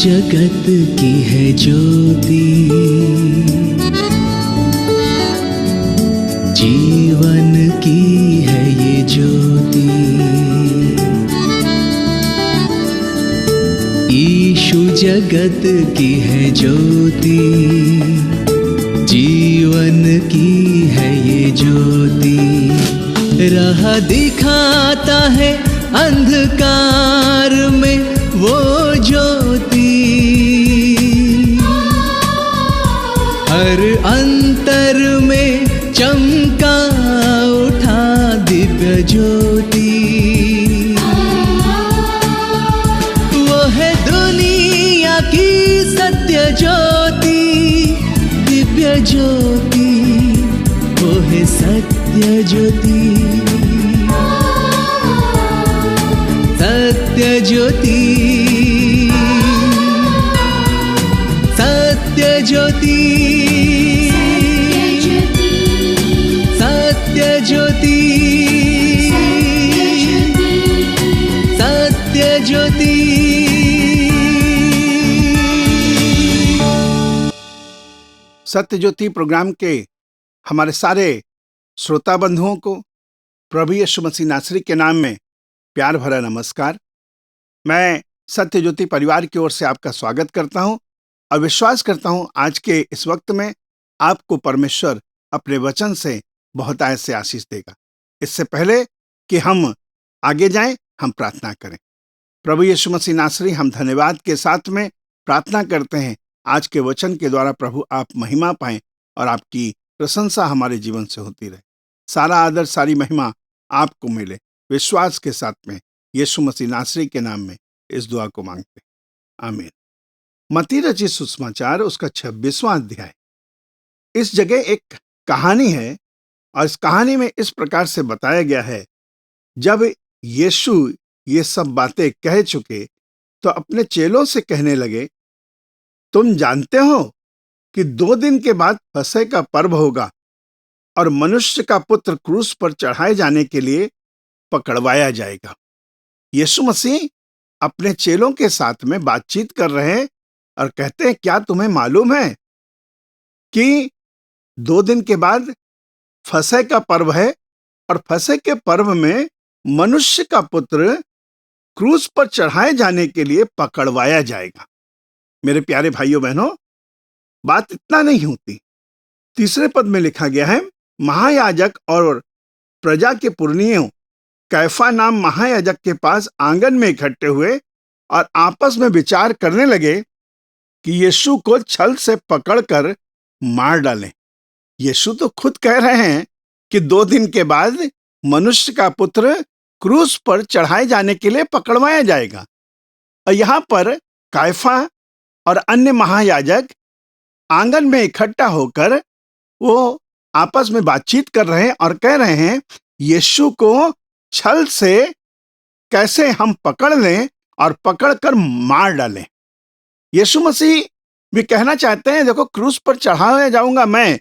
जगत की है ज्योति, जीवन की है ये ज्योति। यीशु जगत की है ज्योति, जीवन की है ये ज्योति। राह दिखाता है अंधकार में वो ज्योति, हर अंतर में चमका उठा दिव्य ज्योति। वो है दुनिया की सत्य ज्योति, दिव्य ज्योति, वो है सत्य ज्योति, सत्य ज्योति, सत्य ज्योति, सत्य ज्योति, सत्य ज्योति। सत्य ज्योति प्रोग्राम के हमारे सारे श्रोता बंधुओं को प्रभु यीशु मसीह नासरी के नाम में प्यार भरा नमस्कार। मैं सत्य ज्योति परिवार की ओर से आपका स्वागत करता हूं और विश्वास करता हूं आज के इस वक्त में आपको परमेश्वर अपने वचन से बहुत आय से आशीष देगा। इससे पहले कि हम आगे जाएं, हम प्रार्थना करें। प्रभु यीशु मसीह नासरी, हम धन्यवाद के साथ में प्रार्थना करते हैं आज के वचन के द्वारा प्रभु आप महिमा पाएं और आपकी प्रशंसा हमारे जीवन से होती रहे। सारा आदर, सारी महिमा आपको मिले। विश्वास के साथ में यीशु मसीह नासरी के नाम में इस दुआ को मांगते हैं, आमीन। मत्ती रचित सुसमाचार उसका 26वां अध्याय। इस जगह एक कहानी है और इस कहानी में इस प्रकार से बताया गया है, जब यीशु ये सब बातें कह चुके तो अपने चेलों से कहने लगे, तुम जानते हो कि 2 दिन के बाद फसह का पर्व होगा और मनुष्य का पुत्र क्रूस पर चढ़ाए जाने के लिए पकड़वाया जाएगा। यीशु मसीह अपने चेलों के साथ में बातचीत कर रहे हैं और कहते हैं, क्या तुम्हें मालूम है कि 2 दिन के बाद फसह का पर्व है और फसह के पर्व में मनुष्य का पुत्र क्रूस पर चढ़ाए जाने के लिए पकड़वाया जाएगा। मेरे प्यारे भाइयों बहनों, बात इतना नहीं होती। 3 पद में लिखा गया है, महायाजक और प्रजा के पुरनियों कैफा नाम महायाजक के पास आंगन में इकट्ठे हुए और आपस में विचार करने लगे कि यीशु को छल से पकड़कर मार डालें। यीशु तो खुद कह रहे हैं कि 2 दिन के बाद मनुष्य का पुत्र क्रूस पर चढ़ाए जाने के लिए पकड़वाया जाएगा। और यहां पर कैफा और अन्य महायाजक आंगन में इकट्ठा होकर वो आपस में बातचीत कर रहे हैं और कह रहे हैं, यीशु को छल से कैसे हम पकड़ लें और पकड़कर मार डालें। यीशु मसीह भी कहना चाहते हैं, देखो क्रूस पर चढ़ाया जाऊंगा मैं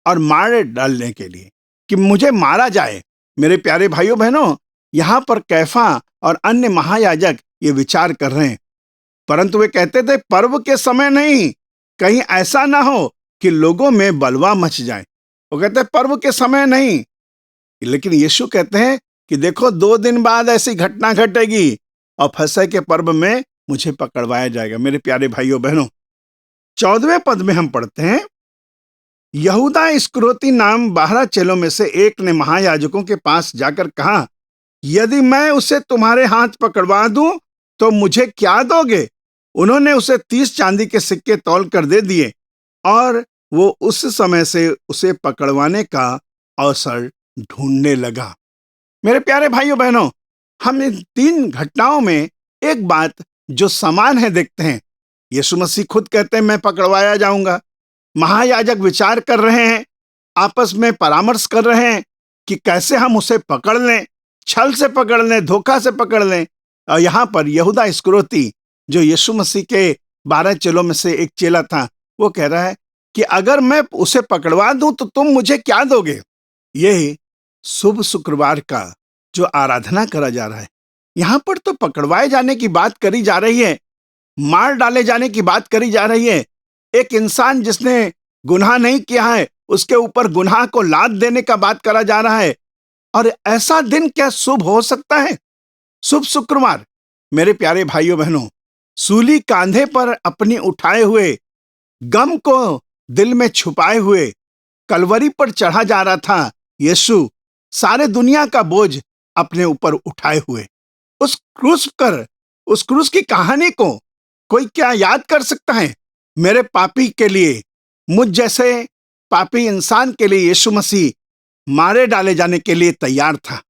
और मार डालने के लिए, कि मुझे मारा जाए। मेरे प्यारे भाइयों बहनों, यहां पर कैफा और अन्य महायाजक ये विचार कर रहे हैं, परंतु वे कहते थे पर्व के समय नहीं, कहीं ऐसा ना हो कि लोगों में बलवा मच जाए। वो कहते हैं पर्व के समय नहीं, लेकिन यीशु कहते हैं कि देखो 2 दिन बाद ऐसी घटना घटेगी और फसह के पर्व में मुझे पकड़वाया जाएगा। मेरे प्यारे भाइयों बहनों, 14वें पद में हम पढ़ते हैं, यहूदा इस्करियोती नाम 12 चेलों में से एक ने महायाजकों के पास जाकर कहा, यदि मैं उसे तुम्हारे हाथ पकड़वा दूं तो मुझे क्या दोगे? उन्होंने उसे 30 चांदी के सिक्के तौल कर दे दिए और वो उस समय से उसे पकड़वाने का अवसर ढूंढने लगा। मेरे प्यारे भाइयों बहनों, हम इन 3 घटनाओं में एक बात जो समान है देखते हैं। यीशु मसीह खुद कहते हैं मैं पकड़वाया जाऊंगा। महायाजक विचार कर रहे हैं, आपस में परामर्श कर रहे हैं कि कैसे हम उसे पकड़ लें, छल से पकड़ लें, धोखा से पकड़ लें। और यहाँ पर यहूदा इस्करियोती जो यीशु मसीह के 12 चेलों में से एक चेला था, वो कह रहा है कि अगर मैं उसे पकड़वा दूं तो तुम मुझे क्या दोगे? ये शुभ शुक्रवार का जो आराधना करा जा रहा है, यहां पर तो पकड़वाए जाने की बात करी जा रही है। मार डाले जाने की बात करी जा रही है। एक इंसान जिसने गुनाह नहीं किया है, उसके ऊपर गुनाह को लाद देने का बात करा जा रहा है। और ऐसा दिन क्या शुभ हो सकता है? शुभ शुक्रवार। मेरे प्यारे भाइयों बहनों, सूली कांधे पर अपनी उठाए हुए, गम को दिल में छुपाए हुए कलवरी पर चढ़ा जा रहा था यीशु, सारे दुनिया का बोझ अपने ऊपर उठाए हुए। उस क्रूस की कहानी को कोई क्या याद कर सकता है? मेरे पापी के लिए, मुझ जैसे पापी इंसान के लिए यीशु मसीह मारे डाले जाने के लिए तैयार था।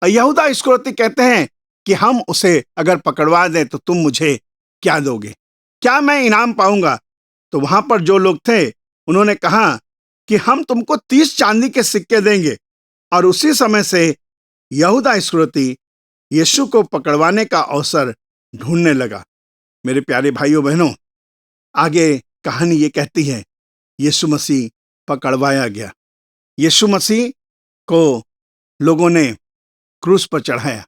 यहूदा इस्करियोती कहते हैं कि हम उसे अगर पकड़वा दें तो तुम मुझे क्या दोगे? क्या मैं इनाम पाऊंगा? तो वहां पर जो लोग थे उन्होंने कहा कि हम तुमको 30 चांदी के सिक्के देंगे। और उसी समय से यहूदा इस्करियोती यीशु को पकड़वाने का अवसर ढूंढने लगा। मेरे प्यारे भाइयों बहनों, आगे कहानी ये कहती है, यीशु मसीह पकड़वाया गया। यीशु मसीह को लोगों ने क्रूस पर चढ़ाया।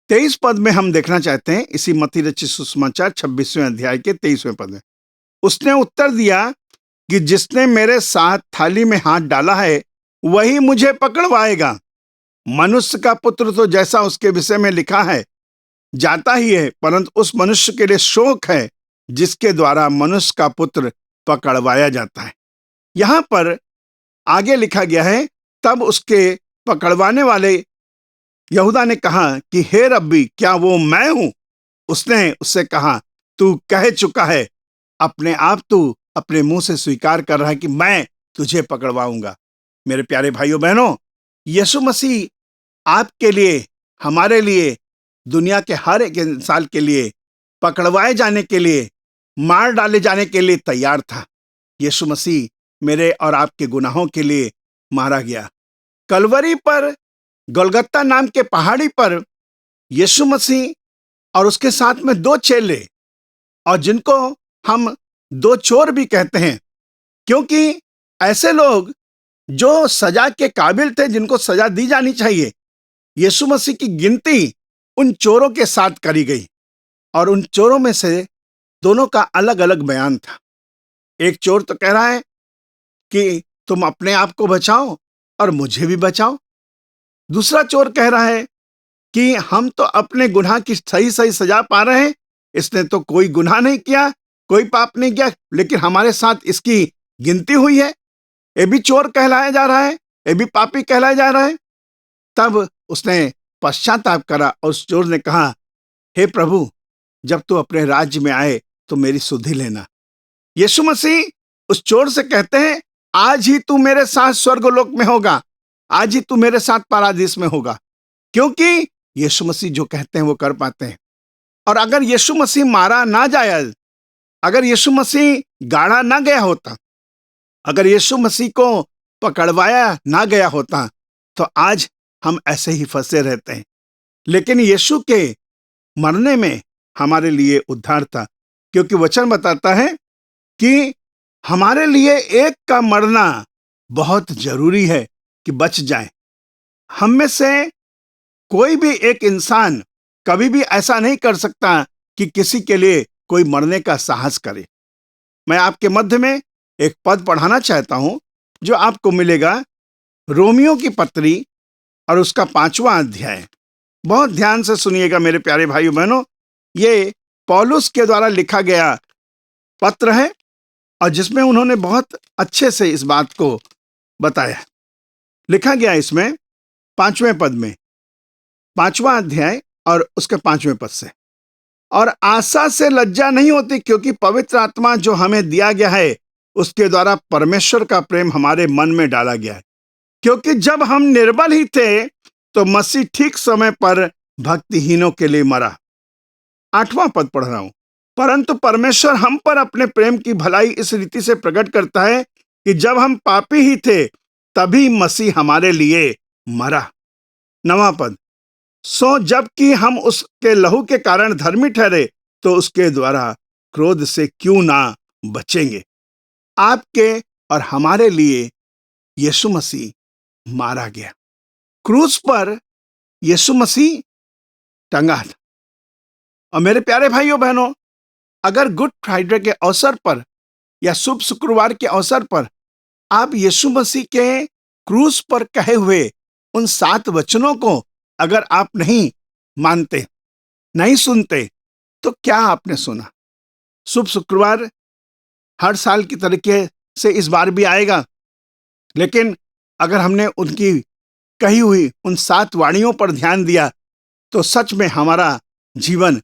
23 पद में हम देखना चाहते हैं, इसी मत्ती रचित सुसमाचार 26वें अध्याय के 23वें पद में। उसने उत्तर दिया कि जिसने मेरे साथ थाली में हाथ डाला है वही मुझे पकड़वाएगा। मनुष्य का पुत्र तो जैसा उसके विषय में लिखा है जाता ही है, परंतु उस मनुष्य के लिए शोक है जिसके द्वारा मनुष्य का पुत्र पकड़वाया जाता है। यहां पर आगे लिखा गया है, तब उसके पकड़वाने वाले यहूदा ने कहा कि हे रब्बी, क्या वो मैं हूं? उसने उससे कहा, तू कह चुका है, अपने आप तू अपने मुंह से स्वीकार कर रहा है कि मैं तुझे पकड़वाऊंगा। मेरे प्यारे भाइयों बहनों, यीशु मसीह आपके लिए, हमारे लिए, दुनिया के हर एक इंसान के लिए पकड़वाए जाने के लिए, मार डाले जाने के लिए तैयार था। यीशु मसीह मेरे और आपके गुनाहों के लिए मारा गया। कलवरी पर, गोलगत्ता नाम के पहाड़ी पर यीशु मसीह और उसके साथ में 2 चेले, और जिनको हम 2 चोर भी कहते हैं, क्योंकि ऐसे लोग जो सजा के काबिल थे, जिनको सजा दी जानी चाहिए, यीशु मसीह की गिनती उन चोरों के साथ करी गई। और उन चोरों में से दोनों का अलग अलग बयान था। एक चोर तो कह रहा है कि तुम अपने आप को बचाओ और मुझे भी बचाओ। दूसरा चोर कह रहा है कि हम तो अपने गुनाह की सही सही सजा पा रहे हैं, इसने तो कोई गुनाह नहीं किया, कोई पाप नहीं किया, लेकिन हमारे साथ इसकी गिनती हुई है। ये भी चोर कहलाया जा रहा है, ये भी पापी कहलाया जा रहा है। तब उसने पश्चाताप करा और उस चोर ने कहा, हे प्रभु, जब तू अपने राज्य में आए तो मेरी सुधि लेना। यीशु मसीह उस चोर से कहते हैं, आज ही तू मेरे साथ स्वर्गलोक में होगा, आज ही तू मेरे साथ पारादीस में होगा। क्योंकि यीशु मसीह जो कहते हैं वो कर पाते हैं। और अगर यीशु मसीह मारा ना जाया, अगर यीशु मसीह गाड़ा ना गया होता, अगर यीशु मसीह को पकड़वाया ना गया होता, तो आज हम ऐसे ही फंसे रहते हैं। लेकिन यीशु के मरने में हमारे लिए उद्धार था, क्योंकि वचन बताता है कि हमारे लिए एक का मरना बहुत जरूरी है कि बच जाए। हम में से कोई भी एक इंसान कभी भी ऐसा नहीं कर सकता कि किसी के लिए कोई मरने का साहस करे। मैं आपके मध्य में एक पद पढ़ाना चाहता हूं जो आपको मिलेगा रोमियो की पत्री और उसका 5वां अध्याय। बहुत ध्यान से सुनिएगा मेरे प्यारे भाइयों बहनों, ये पौलुस के द्वारा लिखा गया पत्र है और जिसमें उन्होंने बहुत अच्छे से इस बात को बताया। लिखा गया इसमें 5वें पद में, 5वां अध्याय और उसके 5वें पद से, और आशा से लज्जा नहीं होती, क्योंकि पवित्र आत्मा जो हमें दिया गया है उसके द्वारा परमेश्वर का प्रेम हमारे मन में डाला गया है। क्योंकि जब हम निर्बल ही थे तो मसीह ठीक समय पर भक्तिहीनों के लिए मरा। 8वां पद पढ़ रहा हूं, परंतु परमेश्वर हम पर अपने प्रेम की भलाई इस रीति से प्रकट करता है कि जब हम पापी ही थे तभी मसीह हमारे लिए मरा। 9वां पद, सो जबकि हम उसके लहू के कारण धर्मी ठहरे तो उसके द्वारा क्रोध से क्यों ना बचेंगे। आपके और हमारे लिए यीशु मसीह मारा गया। क्रूस पर यीशु मसीह टंगा था। और मेरे प्यारे भाइयों बहनों, अगर गुड फ्राइडे के अवसर पर या शुभ शुक्रवार के अवसर पर आप यीशु मसीह के क्रूस पर कहे हुए उन 7 वचनों को अगर आप नहीं मानते, नहीं सुनते, तो क्या आपने सुना? शुभ शुक्रवार हर साल की तरीके से इस बार भी आएगा, लेकिन अगर हमने उनकी कही हुई उन 7 वाणियों पर ध्यान दिया तो सच में हमारा जीवन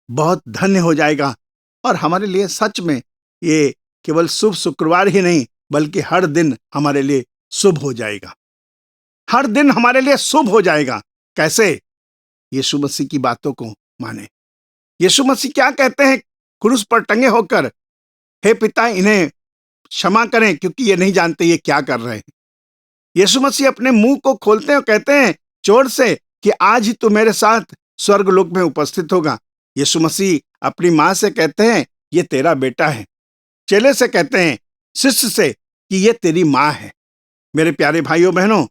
बहुत धन्य हो जाएगा और हमारे लिए सच में ये केवल शुभ शुक्रवार ही नहीं बल्कि हर दिन हमारे लिए शुभ हो जाएगा। हर दिन हमारे लिए शुभ हो जाएगा। कैसे? यीशु मसीह की बातों को माने। यीशु मसीह क्या कहते हैं क्रूस पर टंगे होकर? हे पिता, इन्हें क्षमा करें क्योंकि ये नहीं जानते ये क्या कर रहे हैं। यीशु मसीह अपने मुंह को खोलते हैं और कहते हैं जोर से कि आज ही तू मेरे साथ स्वर्ग लोक में उपस्थित होगा। यीशु मसीह अपनी मां से कहते हैं ये तेरा बेटा है। चेले से कहते हैं, शिष्य से, कि ये तेरी मां है। मेरे प्यारे भाइयों बहनों,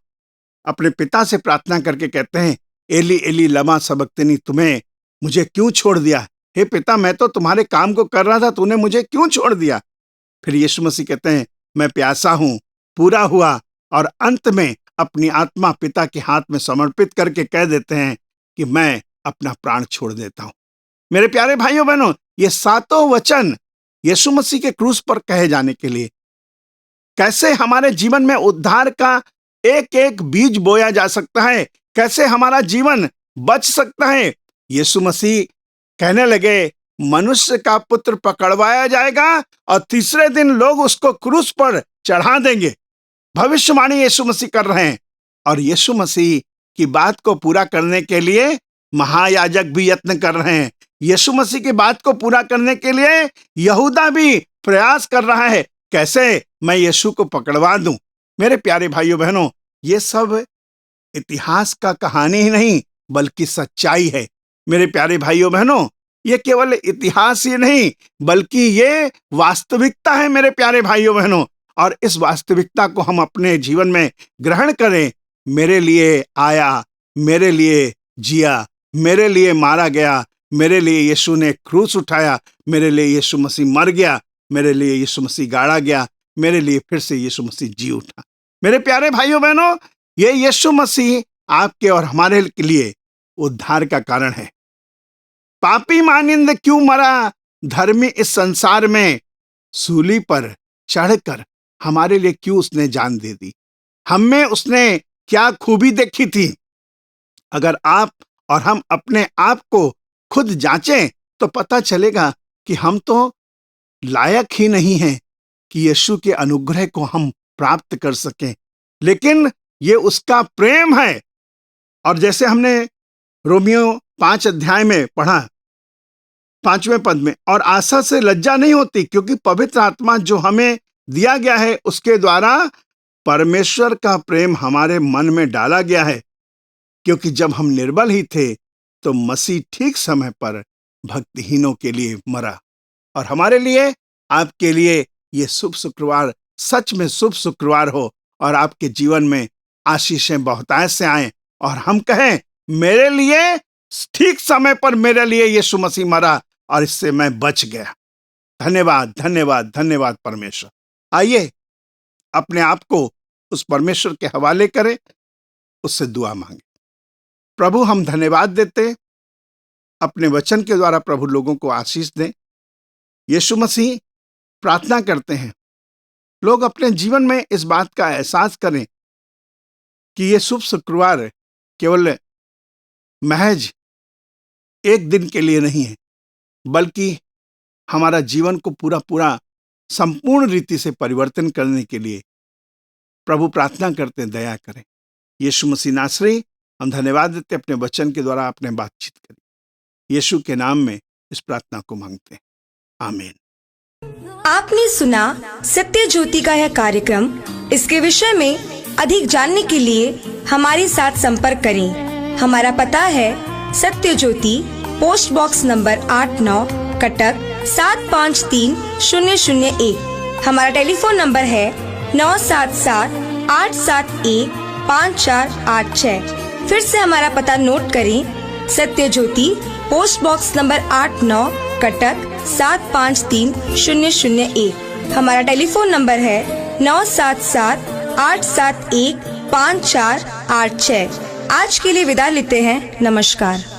अपने पिता से प्रार्थना करके कहते हैं, एली एली लमा सबक्तनी, तुम्हें मुझे क्यों छोड़ दिया? हे पिता, मैं तो तुम्हारे काम को कर रहा था, तूने मुझे क्यों छोड़ दिया? फिर यीशु मसीह कहते हैं, मैं प्यासा हूं, पूरा हुआ, और अंत में अपनी आत्मा पिता के हाथ में समर्पित करके कह देते हैं कि मैं अपना प्राण छोड़ देता हूं। मेरे प्यारे भाइयों बहनों, ये 7 वचन यीशु मसीह के क्रूस पर कहे जाने के लिए कैसे हमारे जीवन में उद्धार का एक एक बीज बोया जा सकता है, कैसे हमारा जीवन बच सकता है। यीशु मसीह कहने लगे, मनुष्य का पुत्र पकड़वाया जाएगा और तीसरे दिन लोग उसको क्रूस पर चढ़ा देंगे। भविष्यवाणी यीशु मसीह कर रहे हैं और यीशु मसीह की बात को पूरा करने के लिए महायाजक भी यत्न कर रहे हैं। यीशु मसीह की बात को पूरा करने के लिए यहूदा भी प्रयास कर रहा है, कैसे मैं यीशु को पकड़वा दूं। मेरे प्यारे भाइयों बहनों, ये सब इतिहास का कहानी ही नहीं बल्कि सच्चाई है। मेरे प्यारे भाइयों बहनों, ये केवल इतिहास ही नहीं बल्कि ये वास्तविकता है मेरे प्यारे भाइयों बहनों, और इस वास्तविकता को हम अपने जीवन में ग्रहण करें। मेरे लिए आया, मेरे लिए जिया, मेरे लिए मारा गया, मेरे लिए यीशु ने क्रूस उठाया, मेरे लिए यीशु मसीह मर गया, मेरे लिए यीशु मसीह गाड़ा गया, मेरे लिए फिर से यीशु मसीह जी उठा। मेरे प्यारे भाइयों बहनों, ये यीशु मसीह आपके और हमारे लिए उद्धार का कारण है। पापी मानिंद क्यों मरा, धर्मी इस संसार में सूली पर चढ़कर हमारे लिए क्यों उसने जान दे दी। हम में उसने क्या खूबी देखी थी। अगर आप और हम अपने आप को खुद जांचें तो पता चलेगा कि हम तो लायक ही नहीं हैं कि यीशु के अनुग्रह को हम प्राप्त कर सकें, लेकिन ये उसका प्रेम है। और जैसे हमने रोमियो 5 अध्याय में पढ़ा, 5वें पद में, और आशा से लज्जा नहीं होती क्योंकि पवित्र आत्मा जो हमें दिया गया है उसके द्वारा परमेश्वर का प्रेम हमारे मन में डाला गया है। क्योंकि जब हम निर्बल ही थे तो मसीह ठीक समय पर भक्तिहीनों के लिए मरा। और हमारे लिए, आपके लिए ये शुभ शुक्रवार सच में शुभ शुक्रवार हो और आपके जीवन में आशीषें बहुतायत से आए और हम कहें, मेरे लिए ठीक समय पर मेरे लिए यीशु मसीह मरा और इससे मैं बच गया। धन्यवाद, धन्यवाद, धन्यवाद परमेश्वर। आइए अपने आप को उस परमेश्वर के हवाले करें, उससे दुआ मांगे। प्रभु, हम धन्यवाद देते, अपने वचन के द्वारा प्रभु लोगों को आशीष दें। यीशु मसीह, प्रार्थना करते हैं लोग अपने जीवन में इस बात का एहसास करें कि ये शुभ शुक्रवार केवल महज एक दिन के लिए नहीं है, बल्कि हमारा जीवन को पूरा पूरा संपूर्ण रीति से परिवर्तन करने के लिए प्रभु प्रार्थना करते हैं, दया करें। यीशु मसीह नासरी, हम धन्यवाद देते अपने वचन के द्वारा आपने बातचीत करी। यीशु के नाम में इस प्रार्थना को मांगते हैं, आमीन। आपने सुना सत्य ज्योति का यह कार्यक्रम। इसके विषय में अधिक जानने के लिए हमारे साथ संपर्क करें। हमारा पता है सत्य ज्योति, पोस्ट बॉक्स नंबर 89, कटक 753001। हमारा टेलीफोन नंबर है 9778715486। फिर से हमारा पता नोट करें। सत्य ज्योति, पोस्ट बॉक्स नंबर 89, कटक 753001। हमारा टेलीफोन नंबर है 977-871-5486। आज के लिए विदा लेते हैं। नमस्कार।